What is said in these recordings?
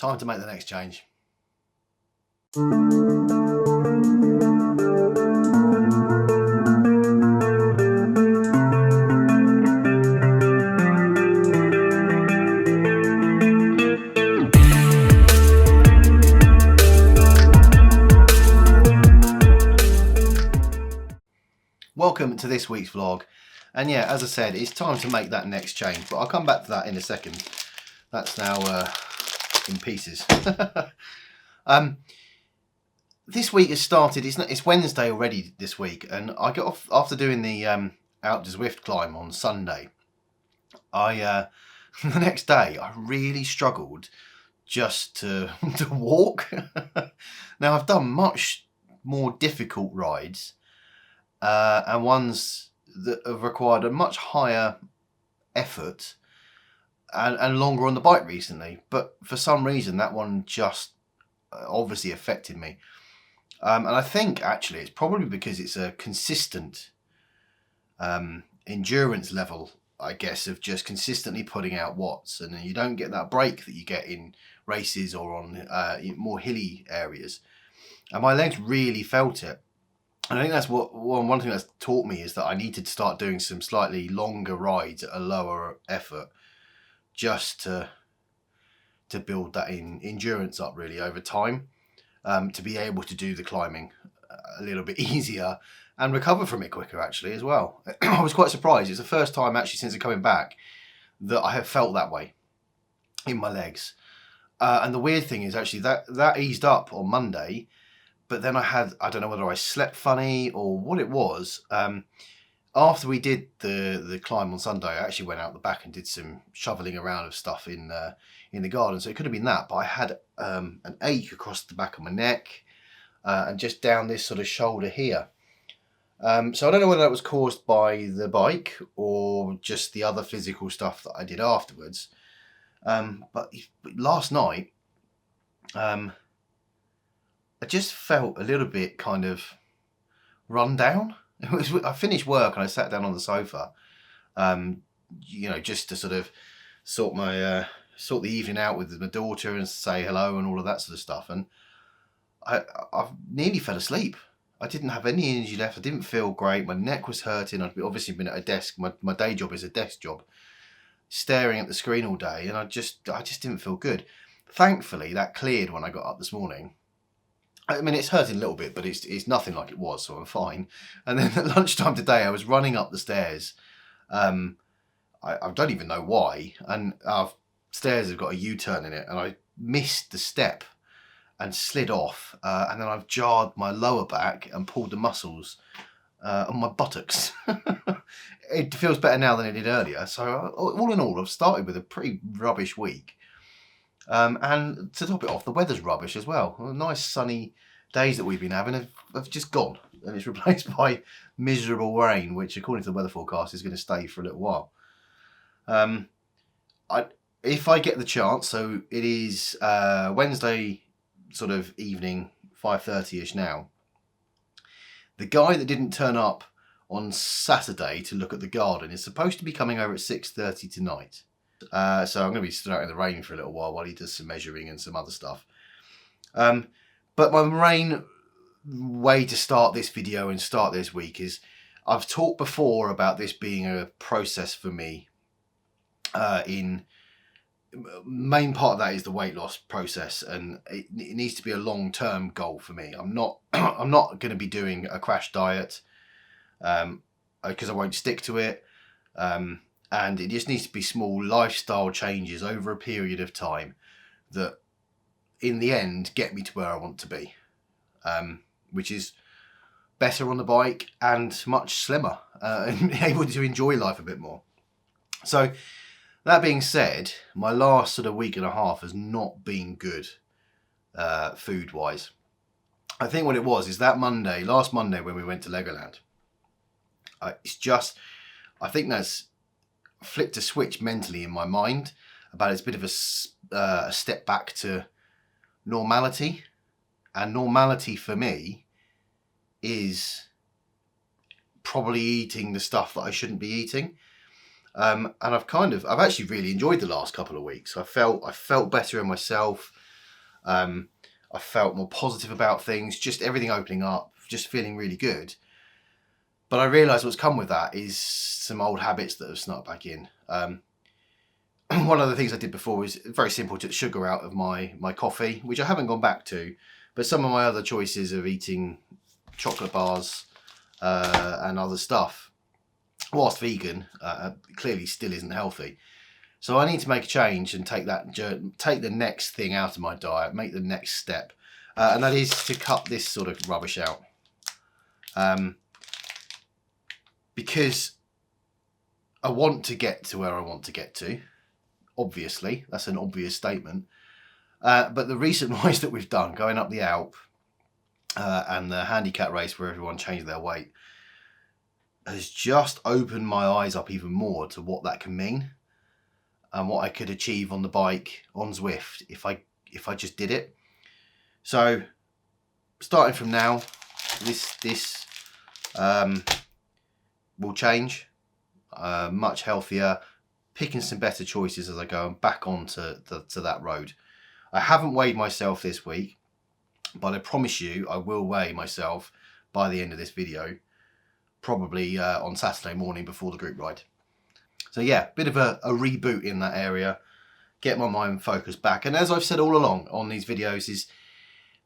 Time to make the next change. Welcome to this week's vlog, and yeah, as I said, it's time to make that next change, but I'll come back to that in a second. That's now in pieces. This week has started. It's Wednesday already this week, and I got off after doing the out to Zwift climb on Sunday. The next day I really struggled just to walk. Now I've done much more difficult rides and ones that have required a much higher effort and longer on the bike recently, but for some reason that one just obviously affected me. And I think actually it's probably because it's a consistent endurance level, I guess, of just consistently putting out watts, and you don't get that break that you get in races or on more hilly areas. And my legs really felt it. And I think that's one thing that's taught me is that I need to start doing some slightly longer rides at a lower effort, just to build that endurance up really over time, to be able to do the climbing a little bit easier and recover from it quicker actually as well. I was quite surprised. It's the first time actually since coming back that I have felt that way in my legs. And the weird thing is actually that eased up on Monday, but then I don't know whether I slept funny or what it was. After we did the climb on Sunday, I actually went out the back and did some shoveling around of stuff in the garden. So it could have been that, but I had an ache across the back of my neck and just down this sort of shoulder here. So I don't know whether that was caused by the bike or just the other physical stuff that I did afterwards. But last night, I just felt a little bit kind of run down. I finished work and I sat down on the sofa, you know, just to sort of sort the evening out with my daughter and say hello and all of that sort of stuff. And I nearly fell asleep. I didn't have any energy left. I didn't feel great. My neck was hurting. I'd obviously been at a desk. My day job is a desk job, staring at the screen all day, and I just didn't feel good. Thankfully, that cleared when I got up this morning. I mean, it's hurting a little bit, but it's nothing like it was, so I'm fine. And then at lunchtime today, I was running up the stairs. I don't even know why. And our stairs have got a U-turn in it, and I missed the step and slid off. And then I've jarred my lower back and pulled the muscles on my buttocks. It feels better now than it did earlier. So all in all, I've started with a pretty rubbish week. And to top it off, the weather's rubbish as well. The nice sunny days that we've been having have just gone, and it's replaced by miserable rain, which according to the weather forecast is going to stay for a little while. If I get the chance, so it is Wednesday sort of evening, 5:30ish now. The guy that didn't turn up on Saturday to look at the garden is supposed to be coming over at 6:30 tonight. So I'm going to be stood out in the rain for a little while he does some measuring and some other stuff. But my main way to start this video and start this week is I've talked before about this being a process for me. Main part of that is the weight loss process, and it needs to be a long-term goal for me. I'm not going to be doing a crash diet because I won't stick to it. And it just needs to be small lifestyle changes over a period of time that in the end get me to where I want to be, which is better on the bike and much slimmer and able to enjoy life a bit more. So that being said, my last sort of week and a half has not been good food wise. I think what it was is that last Monday when we went to Legoland, I think that's flipped a switch mentally in my mind about it's a bit of a step back to normality. And normality for me is probably eating the stuff that I shouldn't be eating. And I've actually really enjoyed the last couple of weeks. I felt better in myself. I felt more positive about things, just everything opening up, just feeling really good. But I realised what's come with that is some old habits that have snuck back in. One of the things I did before was very simple, took sugar out of my coffee, which I haven't gone back to. But some of my other choices of eating chocolate bars and other stuff, whilst vegan, clearly still isn't healthy. So I need to make a change and take the next thing out of my diet, make the next step. And that is to cut this sort of rubbish out. Because I want to get to where I want to get to. Obviously, that's an obvious statement. But the recent rise that we've done, going up the Alp and the handicap race where everyone changed their weight, has just opened my eyes up even more to what that can mean and what I could achieve on the bike on Zwift if I just did it. So starting from now, this will change, much healthier, picking some better choices as I go and back onto to that road. I haven't weighed myself this week, but I promise you I will weigh myself by the end of this video, probably on Saturday morning before the group ride. So yeah, bit of a reboot in that area, get my mind focused back. And as I've said all along on these videos,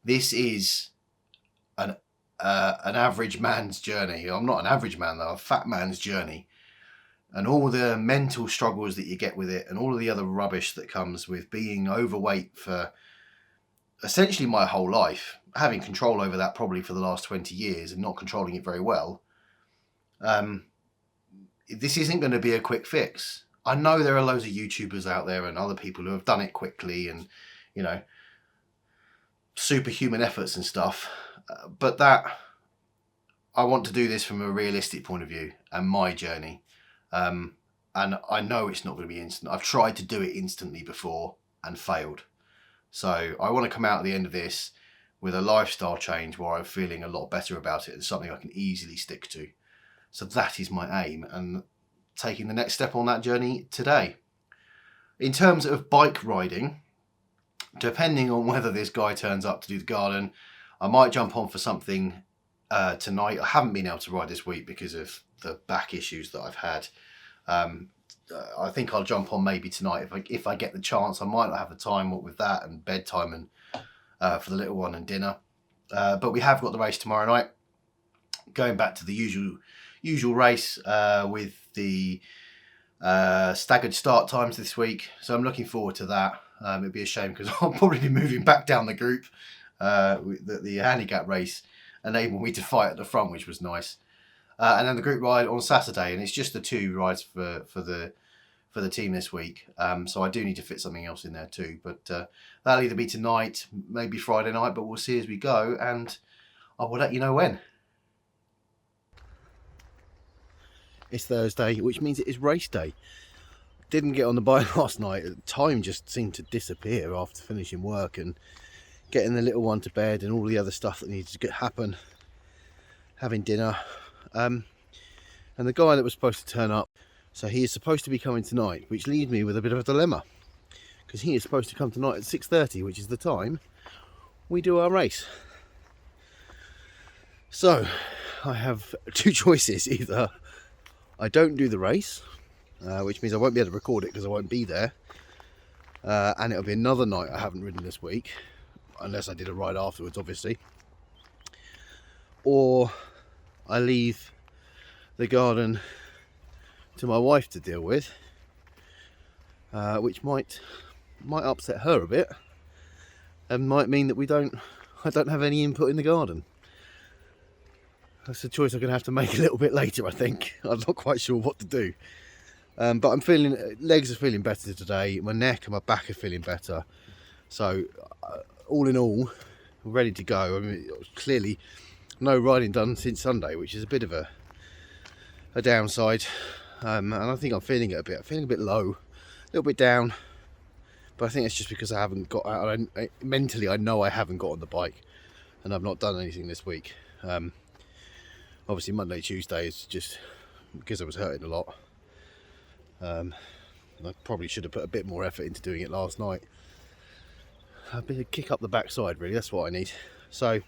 this is an average man's journey. I'm not an average man though, a fat man's journey. And all the mental struggles that you get with it and all of the other rubbish that comes with being overweight for essentially my whole life, having control over that probably for the last 20 years and not controlling it very well. This isn't going to be a quick fix. I know there are loads of YouTubers out there and other people who have done it quickly and, you know, superhuman efforts and stuff. But I want to do this from a realistic point of view and my journey. And I know it's not going to be instant. I've tried to do it instantly before and failed. So I want to come out at the end of this with a lifestyle change where I'm feeling a lot better about it and something I can easily stick to. So that is my aim, and taking the next step on that journey today. In terms of bike riding, depending on whether this guy turns up to do the garden, I might jump on for something tonight. I haven't been able to ride this week because of the back issues that I've had. I think I'll jump on maybe tonight if I get the chance. I might not have the time with that and bedtime and for the little one and dinner. But we have got the race tomorrow night. Going back to the usual race with the staggered start times this week. So I'm looking forward to that. It'd be a shame because I'll probably be moving back down the group. The handicap race enabled me to fight at the front, which was nice. And then the group ride on Saturday, and it's just the two rides for the team this week. So I do need to fit something else in there too. But that'll either be tonight, maybe Friday night, but we'll see as we go, and I will let you know when. It's Thursday, which means it is race day. Didn't get on the bike last night. Time just seemed to disappear after finishing work and getting the little one to bed and all the other stuff that needed to happen. Having dinner. And the guy that was supposed to turn up, so he is supposed to be coming tonight, which leaves me with a bit of a dilemma. Because he is supposed to come tonight at 6:30, which is the time we do our race. So, I have two choices. Either I don't do the race, which means I won't be able to record it because I won't be there, and it'll be another night I haven't ridden this week, unless I did a ride afterwards, obviously. Or I leave the garden to my wife to deal with, which might upset her a bit, and might mean that I don't have any input in the garden. That's a choice I'm going to have to make a little bit later, I think. I'm not quite sure what to do. But I'm legs are feeling better today. My neck and my back are feeling better. So, all in all, I'm ready to go. I mean, clearly, no riding done since Sunday, which is a bit of a downside. And I think I'm feeling it a bit. I'm feeling a bit low, a little bit down. But I think it's just because I haven't got out. Mentally, I know I haven't got on the bike, and I've not done anything this week. Obviously Monday, Tuesday is just because I was hurting a lot. I probably should have put a bit more effort into doing it last night. a bit of kick up the backside, really. That's what I need. So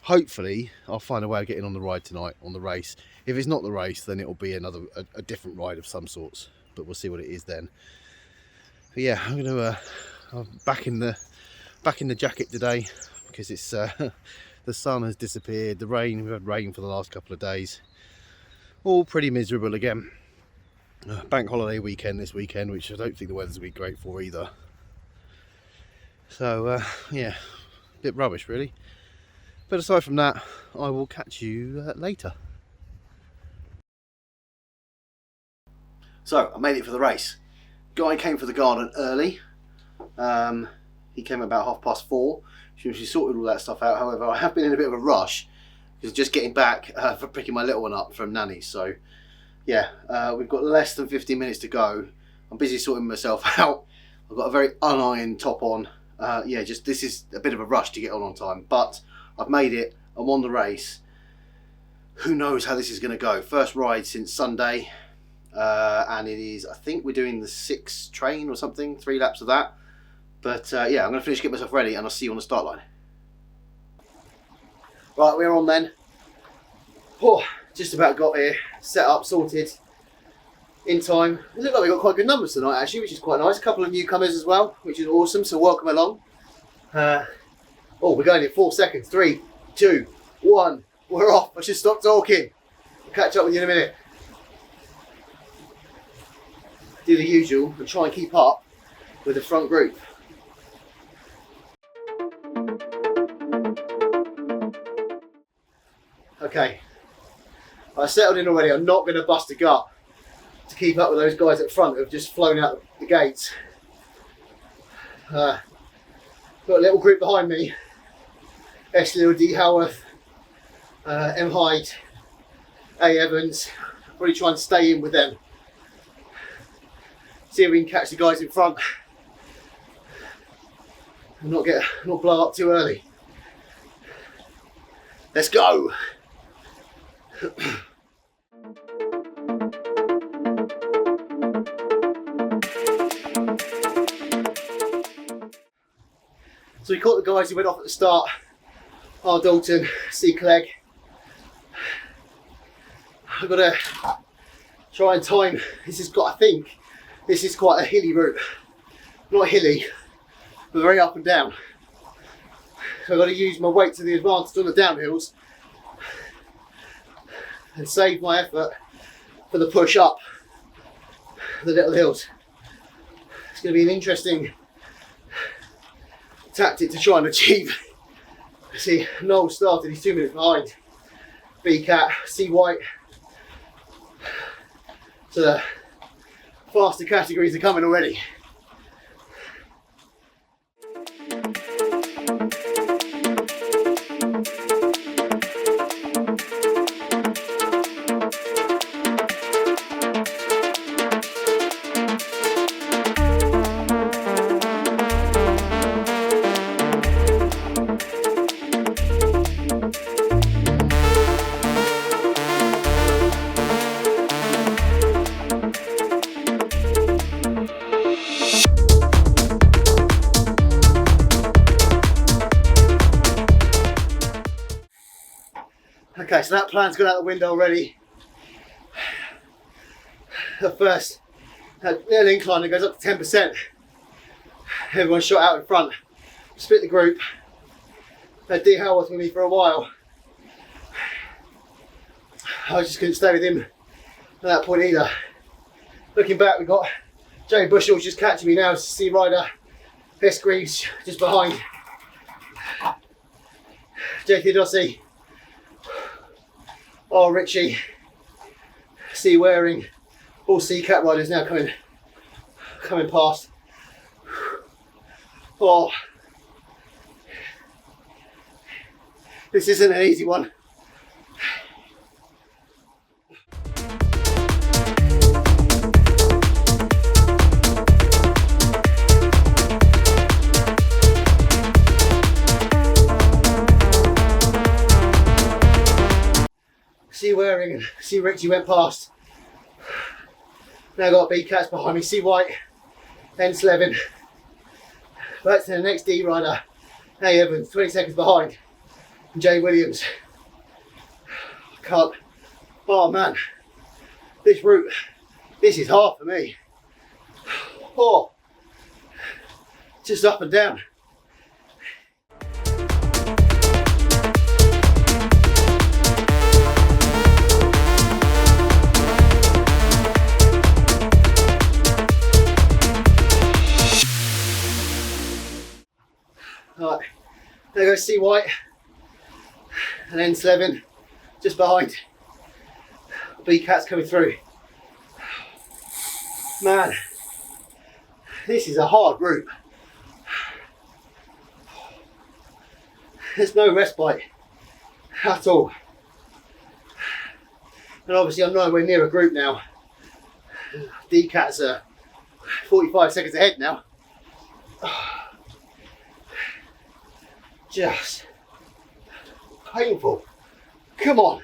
hopefully I'll find a way of getting on the ride tonight, on the race. If it's not the race, then it'll be a different ride of some sorts, but we'll see what it is then. But yeah, I'm back in the jacket today because it's the sun has disappeared, the rain, we've had rain for the last couple of days, all pretty miserable again. Bank holiday weekend this weekend, which I don't think the weather's going to be great for either. So yeah, a bit rubbish really. But aside from that, I will catch you later. So I made it for the race. Guy came for the garden early. He came about 4:30. She sorted all that stuff out. However, I have been in a bit of a rush because just getting back for picking my little one up from nanny. So yeah, we've got less than 15 minutes to go. I'm busy sorting myself out. I've got a very unironed top on. Yeah, just this is a bit of a rush to get on time, but I've made it. I'm on the race. Who knows how this is going to go? First ride since Sunday, and it is, I think we're doing the 6 train or something, 3 laps of that. But yeah, I'm going to finish, get myself ready, and I'll see you on the start line. Right, we're on then. Oh, just about got here, set up, sorted, in time. It looks like we got quite good numbers tonight actually, which is quite nice. A couple of newcomers as well, which is awesome, so welcome along. Oh, we're going in 4 seconds. 3, 2, 1. We're off. I should stop talking. I'll catch up with you in a minute. Do the usual and try and keep up with the front group. Okay, I settled in already. I'm not going to bust a gut to keep up with those guys at front who have just flown out the gates. Got a little group behind me. Eslill, D Howarth, M Hyde, A Evans. Probably try and stay in with them. See if we can catch the guys in front and not blow up too early. Let's go. So we caught the guys who went off at the start. R. Dalton, C. Clegg. I've got to try and time. I think this is quite a hilly route. Not hilly, but very up and down. So I've got to use my weight to the advantage on the downhills and save my effort for the push up the little hills. It's going to be an interesting tactic to try and achieve. See, Noel started, he's 2 minutes behind. B-Cat, C. White. So the faster categories are coming already. Okay, so that plan's gone out the window already. At first, little incline that goes up to 10%. Everyone shot out in front. Split the group. Had D Howarth with me for a while. I just couldn't stay with him at that point either. Looking back, we've got Jamie Bushell's just catching me now. C. Ryder, S. Greaves just behind. J. Theodosi. Oh, Richie, C. Waring, all C cat riders now coming past. Oh, this isn't an easy one. C. Waring and C. Richie went past. Now got B Cats behind me. C. White, N. Slevin Back to the next D rider, A Evans, 20 seconds behind, and Jay Williams. I can't, oh man, this route, this is hard for me. Oh, just up and down. Right, there goes C White, and then Slevin just behind. B Cat's coming through. Man, this is a hard route. There's no respite at all. And obviously I'm nowhere near a group now. D Cat's 45 seconds ahead now. Just painful. Come on.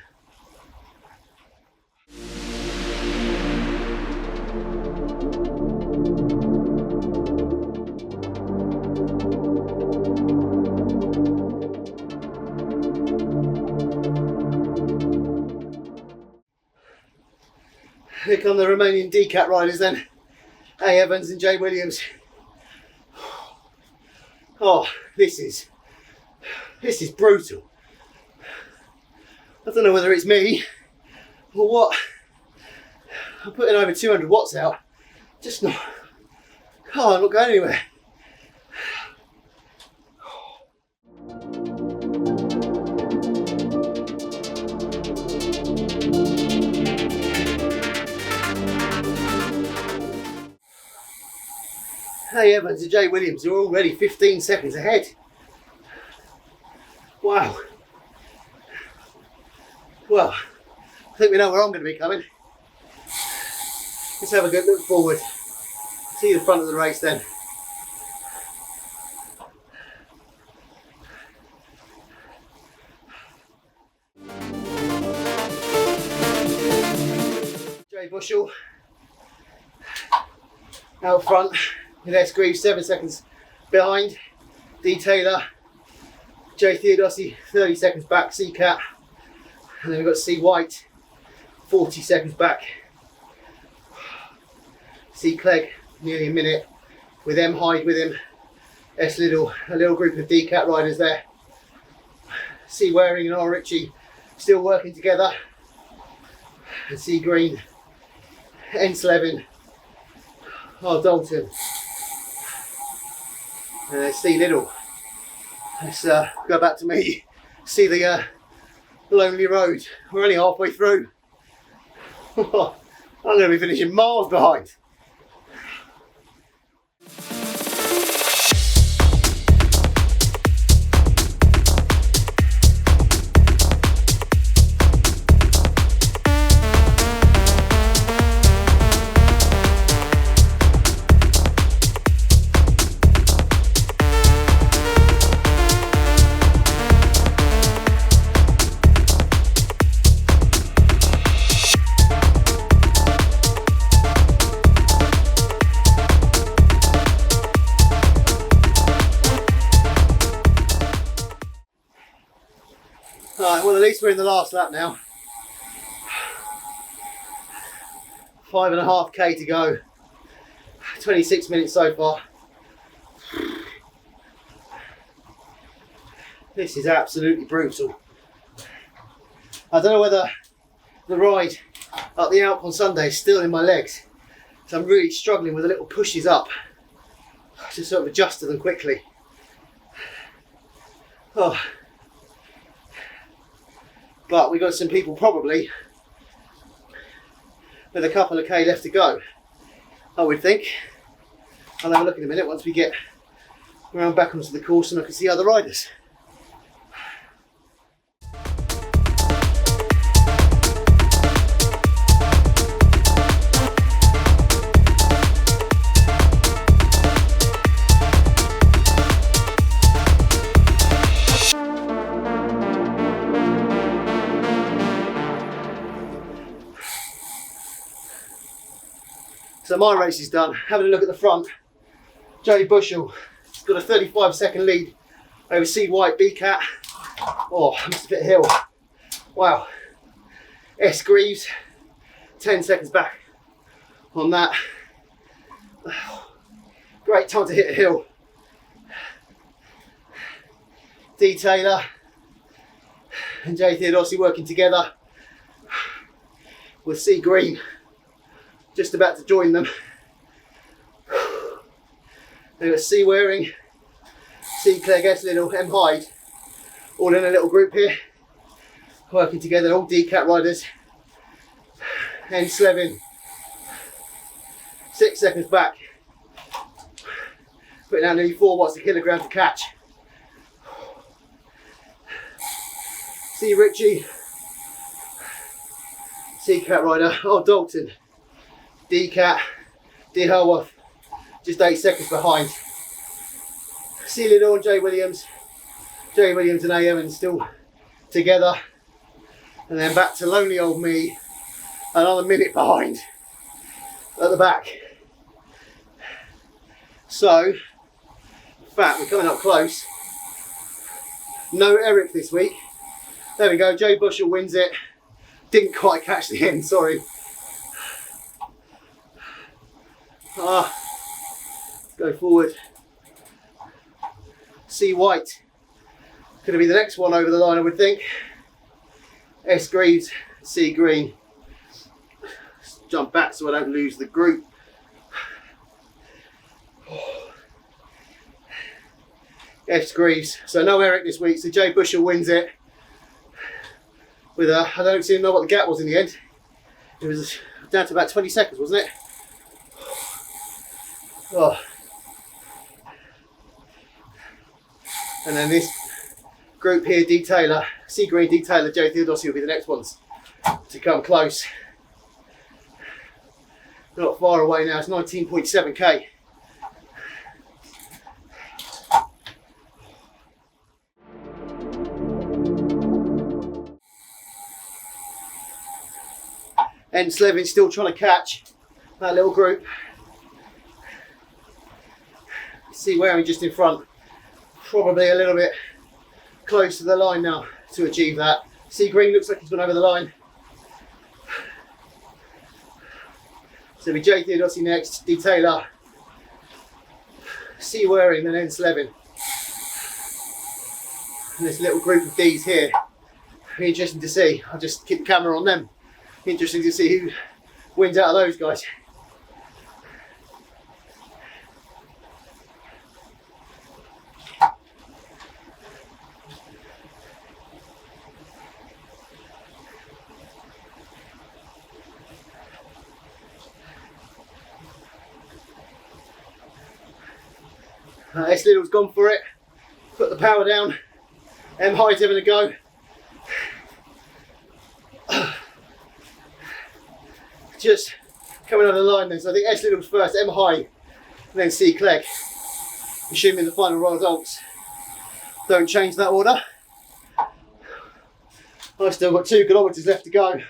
Here come the remaining D-Cat riders then. A Evans and Jay Williams. Oh, this is brutal. I don't know whether it's me or what. I'm putting over 200 watts out. Just not, oh, I'm not going anywhere. Hey Evans and Jay Williams are already 15 seconds ahead. Wow. Well, I think we know where I'm going to be coming. Let's have a good look forward. See the front of the race then. Jay Bushell out front with S. Greaves 7 seconds behind. D. Taylor, Jay Theodossi 30 seconds back, C. Cat, and then we've got C. White 40 seconds back. C. Clegg nearly a minute with M. Hyde with him. S. Little, a little group of D. Cat riders there. C. Waring and R. Ritchie still working together. And C. Green, N. Slevin, R. Dalton, and there's C. Little. Let's go back to me, see the lonely road. We're only halfway through. I'm going to be finishing miles behind. Right, well at least we're in the last lap now. 5.5k to go. 26 minutes so far. This is absolutely brutal. I don't know whether the ride up the Alp on Sunday is still in my legs. So I'm really struggling with the little pushes up. Just sort of adjust to them quickly. Oh. But we've got some people probably with a couple of K left to go, I would think. I'll have a look in a minute once we get around back onto the course and I can see other riders. So my race is done. Having a look at the front, Jay Bushell got a 35-second lead over C White, B Cat. Oh, missed a bit of hill. Wow. S Greaves, 10 seconds back on that. Great time to hit a hill. D Taylor and J Theodossi working together with C Green just about to join them. They've got C Waring, C Clegg, S Little, M Hyde, all in a little group here, working together, all D-Cat riders. And Slevin, 6 seconds back, putting out nearly 4 watts a kilogram to catch. C Richie, C Cat rider, oh Dalton, D Cat, D Hurworth, just 8 seconds behind. C Little and J Williams and A Evans still together, and then back to lonely old me, another minute behind at the back. So, in fact, we're coming up close. No Eric this week. There we go, Jay Bushell wins it. Didn't quite catch the end, sorry. Let's go forward. C White, gonna be the next one over the line, I would think. S Greaves, C Green. Let's jump back so I don't lose the group. S Greaves, so no Eric this week, so Jay Bushell wins it. With a, I don't even know what the gap was in the end. It was down to about 20 seconds, wasn't it? Oh. And then this group here, D Taylor, C Green, D Taylor, J Theodossi will be the next ones to come close. Not far away now, it's 19.7k. And Slevin still trying to catch that little group. See Waring just in front, probably a little bit close to the line now to achieve that. C Green looks like he's gone over the line. So it'll be J Theodossi next, D Taylor, C Waring, and then Slevin. And this little group of D's here, very interesting to see. I'll just keep the camera on them. Interesting to see who wins out of those guys. S Little's gone for it, put the power down. M Hyde's having a go. Just coming over the line then, so I think S Little's first, M Hyde, and then C Clegg. Assuming the final results don't change that order. I've still got 2 kilometres left to go.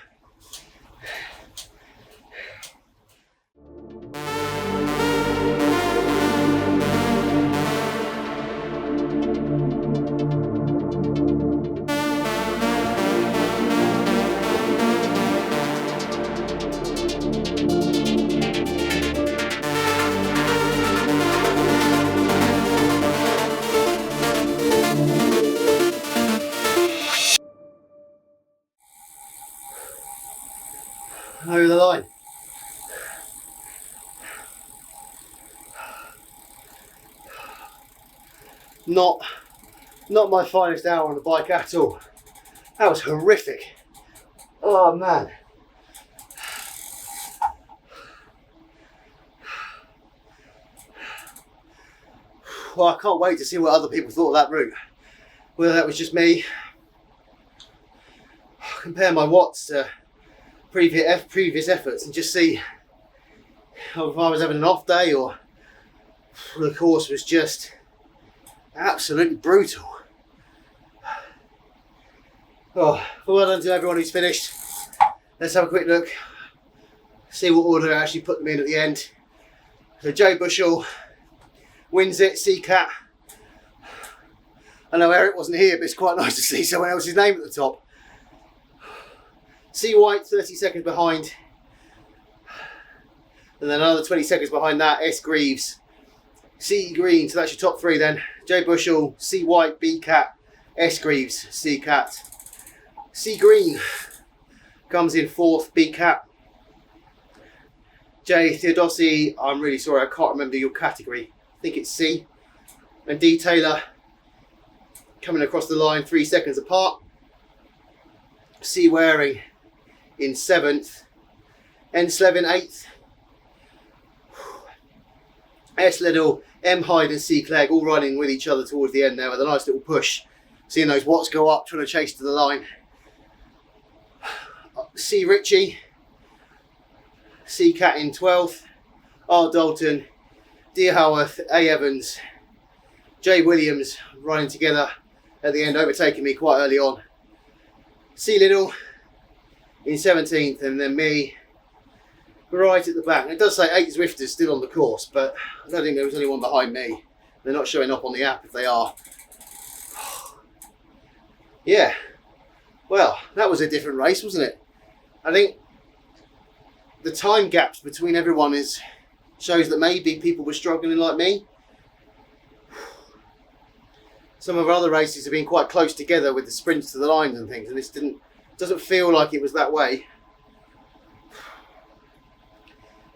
Over the line. Not my finest hour on the bike at all. That was horrific. Oh man. Well, I can't wait to see what other people thought of that route. Whether that was just me. Compare my watts to previous efforts and just see if I was having an off day or the course was just absolutely brutal. Oh, well done to everyone who's finished. Let's have a quick look, see what order I actually put them in at the end. So Jay Bushell wins it, C Cat, I know Eric wasn't here, but it's quite nice to see someone else's name at the top. C White 30 seconds behind, and then another 20 seconds behind that, S Greaves, C Green, so that's your top three then. J Bushell, C White, B Cat, S Greaves, C Cat. C Green comes in fourth, B Cat. J Theodosi, I'm really sorry, I can't remember your category. I think it's C. And D Taylor coming across the line 3 seconds apart. C Waring in seventh. N Slevin eighth. S Liddell, M Hyde and C Clegg all running with each other towards the end there with a nice little push. Seeing those watts go up, trying to chase to the line. C Ritchie, C Cat in 12th. R Dalton, D Howarth, A Evans, J Williams running together at the end, overtaking me quite early on. C Liddell in 17th, and then me right at the back. And it does say 8 Zwifters still on the course, but I don't think there was anyone behind me. They're not showing up on the app if they are. Yeah, well, that was a different race, wasn't it? I think the time gaps between everyone shows that maybe people were struggling like me. Some of our other races have been quite close together with the sprints to the lines and things, and this doesn't feel like it was that way.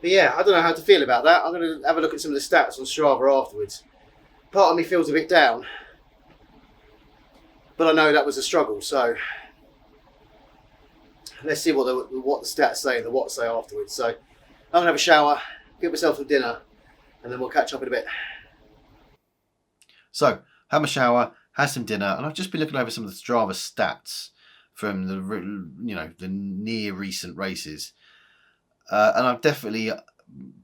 But yeah, I don't know how to feel about that. I'm going to have a look at some of the stats on Strava afterwards. Part of me feels a bit down, but I know that was a struggle, so let's see what the stats say and the watts say afterwards. So I'm going to have a shower, get myself some dinner, and then we'll catch up in a bit. So, have a shower, had some dinner, and I've just been looking over some of the Strava stats from the near recent races, and I've definitely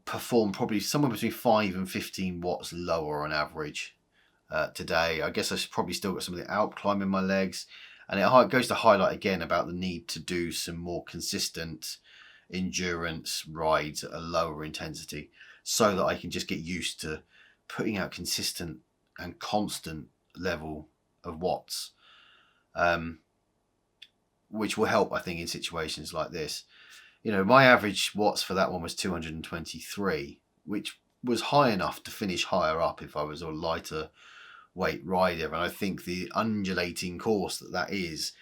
performed probably somewhere between 5 and 15 watts lower on average today. I guess I've probably still got some of the Alp climb in my legs, and it goes to highlight again about the need to do some more consistent endurance rides at a lower intensity, so that I can just get used to putting out consistent and constant level of watts, which will help, I think, in situations like this. You know, my average watts for that one was 223, which was high enough to finish higher up if I was a lighter weight rider. And I think the undulating course that is,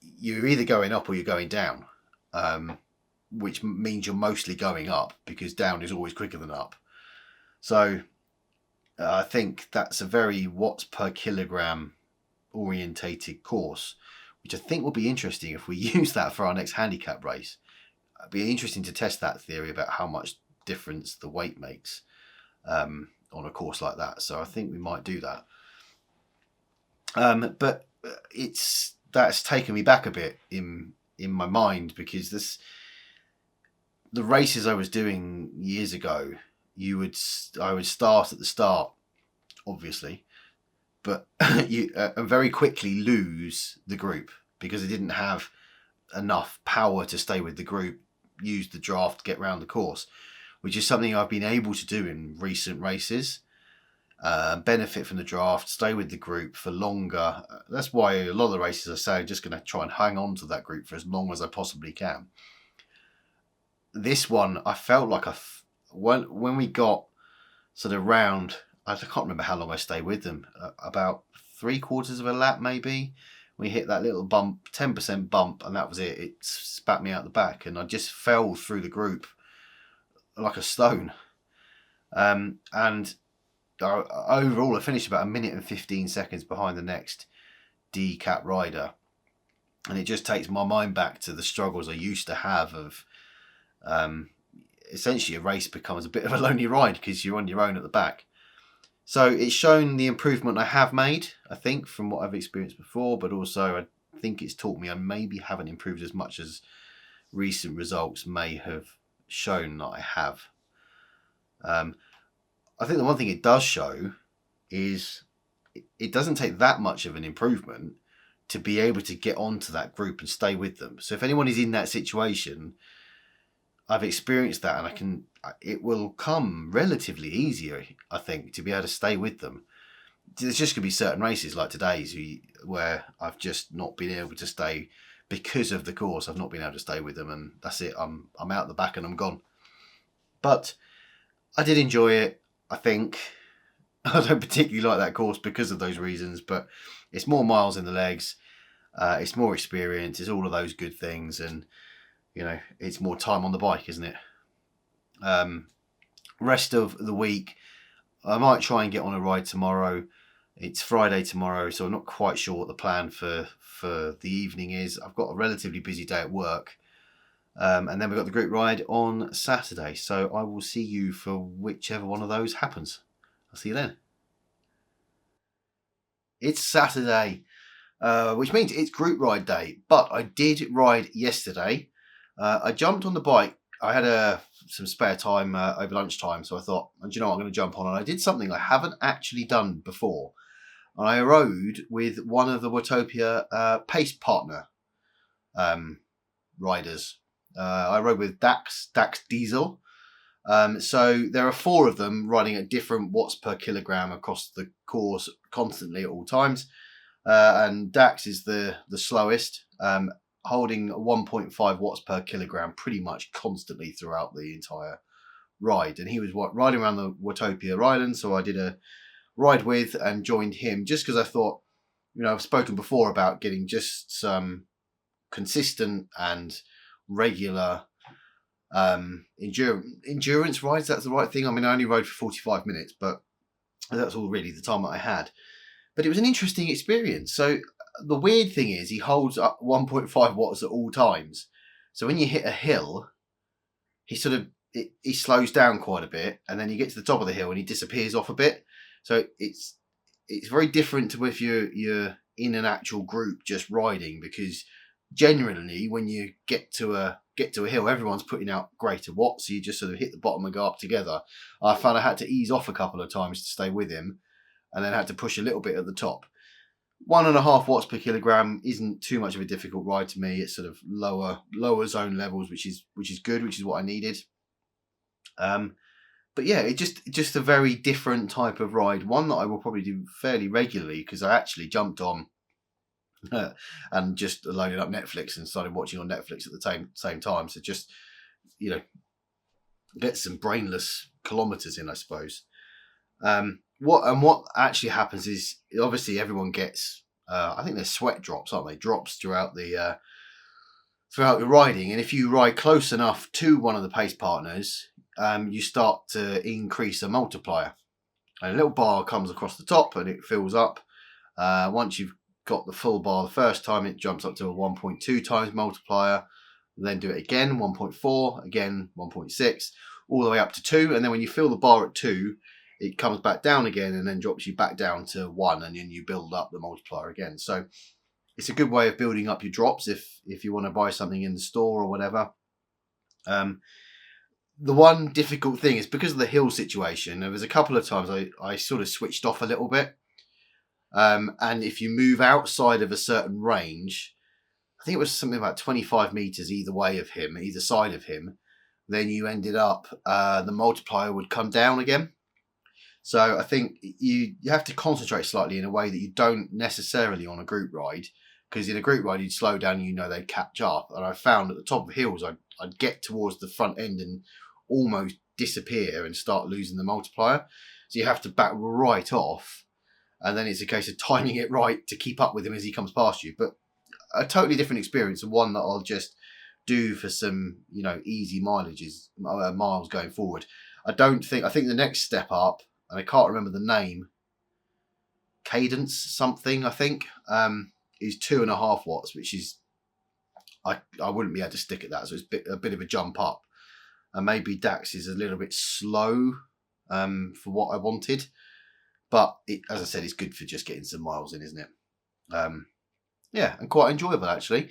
you're either going up or you're going down, which means you're mostly going up, because down is always quicker than up. So I think that's a very watts per kilogram orientated course, which I think will be interesting if we use that for our next handicap race. It'd be interesting to test that theory about how much difference the weight makes on a course like that. So I think we might do that. But that's taken me back a bit in my mind, because the races I was doing years ago, I would start at the start, obviously, but you very quickly lose the group because I didn't have enough power to stay with the group, use the draft, get around the course, which is something I've been able to do in recent races. Benefit from the draft, stay with the group for longer. That's why a lot of the races I say I'm just going to try and hang on to that group for as long as I possibly can. This one, I felt like when we got sort of round, I can't remember how long I stayed with them, about 3/4 of a lap maybe. We hit that little bump, 10% bump, and that was it. It spat me out the back, and I just fell through the group like a stone. And overall, I finished about 1 minute and 15 seconds behind the next D-Cap rider. And it just takes my mind back to the struggles I used to have of essentially a race becomes a bit of a lonely ride because you're on your own at the back. So it's shown the improvement I have made, I think, from what I've experienced before, but also I think it's taught me I maybe haven't improved as much as recent results may have shown that I have. I think the one thing it does show is it doesn't take that much of an improvement to be able to get onto that group and stay with them. So if anyone is in that situation, I've experienced that, and it will come relatively easier, I think, to be able to stay with them. there's just going to be certain races like today's where I've just not been able to stay because of the course. I've not been able to stay with them, and that's it. I'm out the back and I'm gone. But I did enjoy it. I think I don't particularly like that course because of those reasons, but it's more miles in the legs. It's more experience. It's all of those good things, and it's more time on the bike, isn't it? Rest of the week, I might try and get on a ride tomorrow. It's Friday tomorrow, so I'm not quite sure what the plan for the evening is. I've got a relatively busy day at work. And then we've got the group ride on Saturday. So I will see you for whichever one of those happens. I'll see you then. It's Saturday, which means it's group ride day. But I did ride yesterday. I jumped on the bike. I had some spare time over lunchtime, so I thought, I'm going to jump on. And I did something I haven't actually done before. I rode with one of the Watopia Pace Partner riders. I rode with Dax Diesel. So there are 4 of them riding at different watts per kilogram across the course constantly at all times. And Dax is the slowest, holding 1.5 watts per kilogram pretty much constantly throughout the entire ride. And he was riding around the Watopia Island, so I did a ride with and joined him just because I thought, I've spoken before about getting just some consistent and regular endurance rides. That's the right thing. I mean, I only rode for 45 minutes, but that's all really the time that I had. But it was an interesting experience. So the weird thing is he holds up 1.5 watts at all times. So when you hit a hill, he he slows down quite a bit, and then you get to the top of the hill and he disappears off a bit. So it's very different to if you're in an actual group just riding, because generally when you get to a hill, everyone's putting out greater watts, so you just sort of hit the bottom and go up together. I found I had to ease off a couple of times to stay with him, and then had to push a little bit at the top. 1.5 watts per kilogram isn't too much of a difficult ride to me. It's sort of lower zone levels, which is good, which is what I needed. But yeah, it's just a very different type of ride. One that I will probably do fairly regularly, because I actually jumped on and just loaded up Netflix and started watching on Netflix at the same time. So just, get some brainless kilometers in, I suppose. What actually happens is, obviously everyone gets, I think there's sweat drops, aren't they? Drops throughout the riding. And if you ride close enough to one of the pace partners, you start to increase a multiplier. And a little bar comes across the top and it fills up. Once you've got the full bar the first time, it jumps up to a 1.2 times multiplier. Then do it again, 1.4, again 1.6, all the way up to 2. And then when you fill the bar at 2, it comes back down again and then drops you back down to 1, and then you build up the multiplier again. So it's a good way of building up your drops if you want to buy something in the store or whatever. The one difficult thing is, because of the hill situation, there was a couple of times I sort of switched off a little bit. And if you move outside of a certain range, I think it was something about 25 meters either side of him, then you ended up, the multiplier would come down again. So I think you have to concentrate slightly in a way that you don't necessarily on a group ride, because in a group ride, you'd slow down and they'd catch up. And I found at the top of hills, I'd get towards the front end and almost disappear and start losing the multiplier. So you have to back right off. And then it's a case of timing it right to keep up with him as he comes past you. But a totally different experience, and one that I'll just do for some, easy miles going forward. I think the next step up, and I can't remember the name, Cadence something, I think, is 2.5 watts, which is, I wouldn't be able to stick at that. So it's a bit of a jump up. And maybe Dax is a little bit slow for what I wanted. But as I said, it's good for just getting some miles in, isn't it? And quite enjoyable, actually.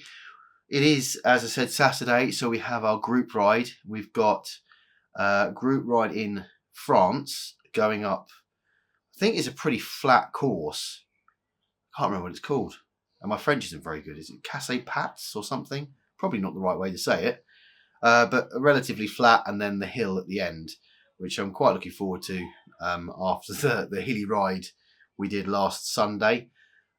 It is, as I said, Saturday, so we have our group ride. We've got a group ride in France going up. I think it's a pretty flat course. I can't remember what it's called. And my French isn't very good. Is it Casse Pats or something? Probably not the right way to say it. But relatively flat, and then the hill at the end, which I'm quite looking forward to after the hilly ride we did last Sunday.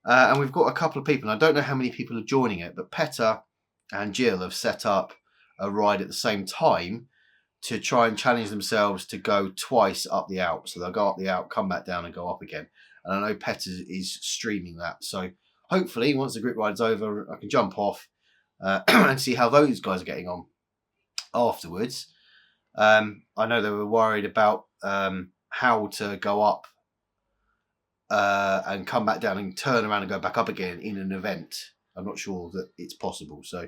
And we've got a couple of people, and I don't know how many people are joining it, but Peta and Jill have set up a ride at the same time to try and challenge themselves to go twice up the Alp. So they'll go up the Alp, come back down and go up again. And I know Peta is streaming that. So hopefully once the group ride's over, I can jump off and see how those guys are getting on afterwards. I know they were worried about how to go up and come back down and turn around and go back up again in an event. I'm not sure that it's possible. So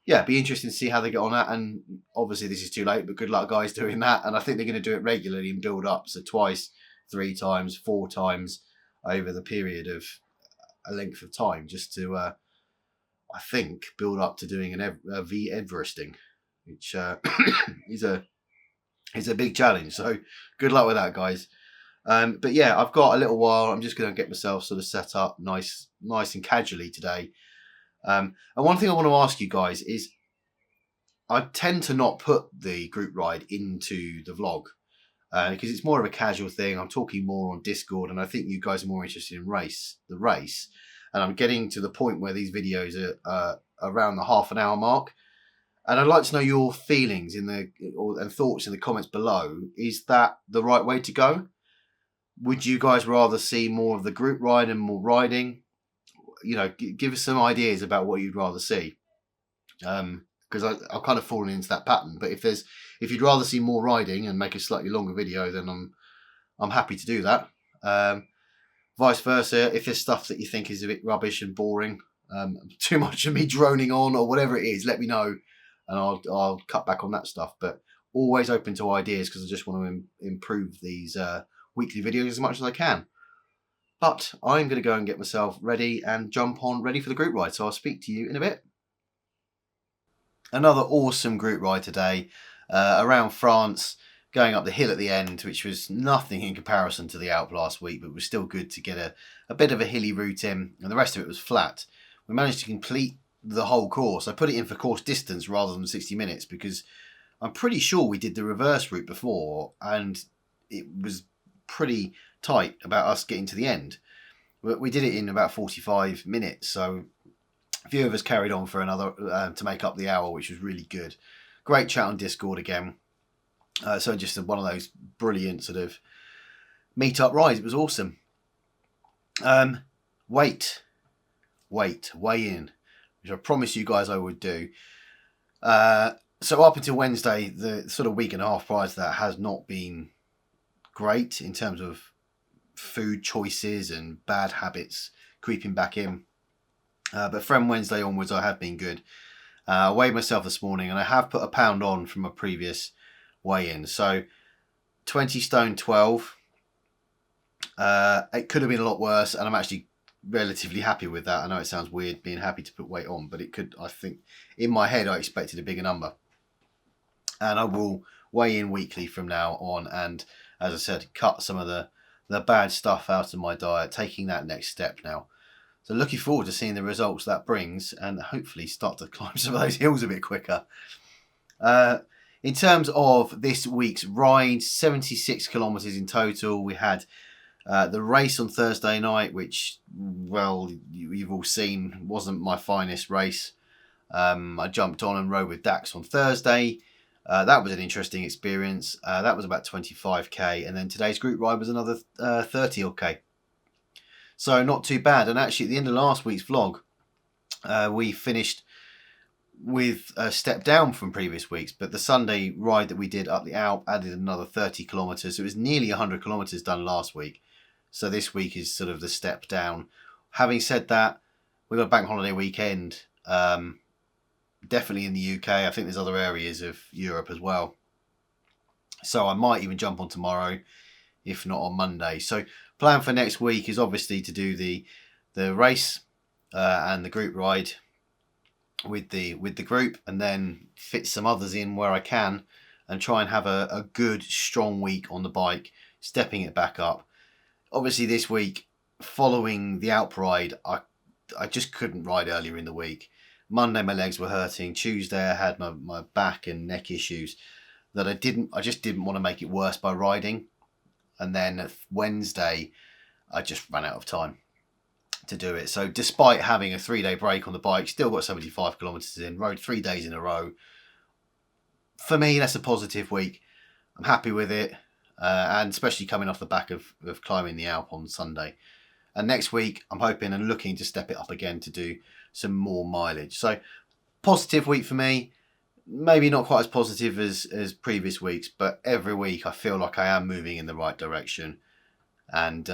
yeah, it'd be interesting to see how they get on that. And obviously this is too late, but good luck guys doing that. And I think they're going to do it regularly and build up. So twice, 3 times, 4 times over the period of a length of time, just to, I think, build up to doing a V Everesting, which is a big challenge. So good luck with that, guys. But yeah, I've got a little while. I'm just going to get myself sort of set up nice and casually today. And one thing I want to ask you guys is, I tend to not put the group ride into the vlog because it's more of a casual thing. I'm talking more on Discord, and I think you guys are more interested in the race. And I'm getting to the point where these videos are around the half an hour mark. And I'd like to know your feelings and thoughts in the comments below. Is that the right way to go? Would you guys rather see more of the group ride and more riding? You know, give us some ideas about what you'd rather see. Because I've kind of fallen into that pattern. But if you'd rather see more riding and make a slightly longer video, then I'm happy to do that. Vice versa, if there's stuff that you think is a bit rubbish and boring, too much of me droning on or whatever it is, let me know, and I'll cut back on that stuff. But always open to ideas, because I just want to improve these weekly videos as much as I can. But I'm going to go and get myself ready and jump on ready for the group ride. So I'll speak to you in a bit. Another awesome group ride today around France, going up the hill at the end, which was nothing in comparison to the Alp last week, but was still good to get a bit of a hilly route in, and the rest of it was flat. We managed to complete the whole course. I put it in for course distance rather than 60 minutes because I'm pretty sure we did the reverse route before and it was pretty tight about us getting to the end. We did it in about 45 minutes, so a few of us carried on for another to make up the hour, which was really good. Great chat on Discord again. So just one of those brilliant sort of meet-up rides. It was awesome. Weigh in, which I promised you guys I would do. So up until Wednesday, the sort of week and a half prior to that has not been great in terms of food choices and bad habits creeping back in. But from Wednesday onwards, I have been good. I weighed myself this morning and I have put a pound on from a previous weigh-in. So 20 stone 12. It could have been a lot worse, and I'm actually relatively happy with that. I know it sounds weird being happy to put weight on, but it could, I think, in my head I expected a bigger number. And I will weigh in weekly from now on, and as I said, cut some of the bad stuff out of my diet, taking that next step now. So looking forward to seeing the results that brings, and hopefully start to climb some of those hills a bit quicker. In terms of this week's ride, 76 kilometres in total. We had the race on Thursday night, which, well, you've all seen, wasn't my finest race. I jumped on and rode with Dax on Thursday. That was an interesting experience. That was about 25k, and then today's group ride was another 30 odd k. So not too bad. And actually, at the end of last week's vlog, we finished with a step down from previous weeks, but the Sunday ride that we did up the Alp added another 30 kilometres. It was nearly 100 kilometres done last week. So this week is sort of the step down. Having said that, we've got a bank holiday weekend. Definitely in the UK. I think there's other areas of Europe as well. So I might even jump on tomorrow, if not on Monday. So plan for next week is obviously to do the race and the group ride with the group, and then fit some others in where I can, and try and have a good strong week on the bike, stepping it back up. Obviously this week, following the Alp ride, I just couldn't ride earlier in the week. Monday my legs were hurting. Tuesday I had my back and neck issues that I just didn't want to make it worse by riding. And then Wednesday I just ran out of time to do it. So despite having a 3-day break on the bike, still got 75 kilometers in, rode 3 days in a row. For me, that's a positive week. I'm happy with it, and especially coming off the back of climbing the Alp on Sunday. And next week, I'm hoping and looking to step it up again to do some more mileage. So positive week for me. Maybe not quite as positive as previous weeks, but every week I feel like I am moving in the right direction, and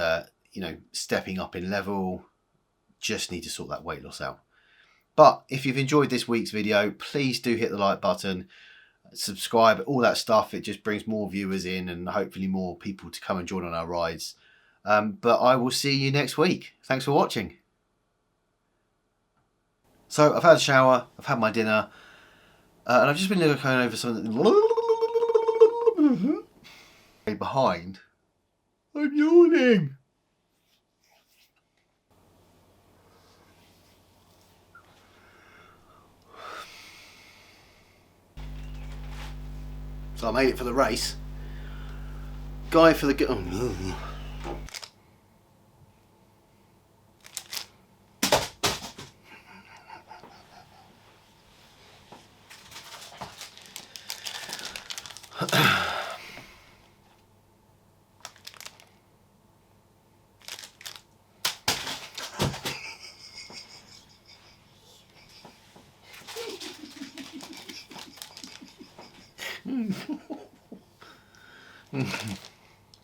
you know, stepping up in level. Just need to sort that weight loss out. But if you've enjoyed this week's video, please do hit the like button, subscribe, all that stuff. It just brings more viewers in and hopefully more people to come and join on our rides. But I will see you next week. Thanks for watching. So I've had a shower, I've had my dinner, and I've just been looking over something behind. I'm yawning. So I made it for the race. Guy for the... Oh. Mm.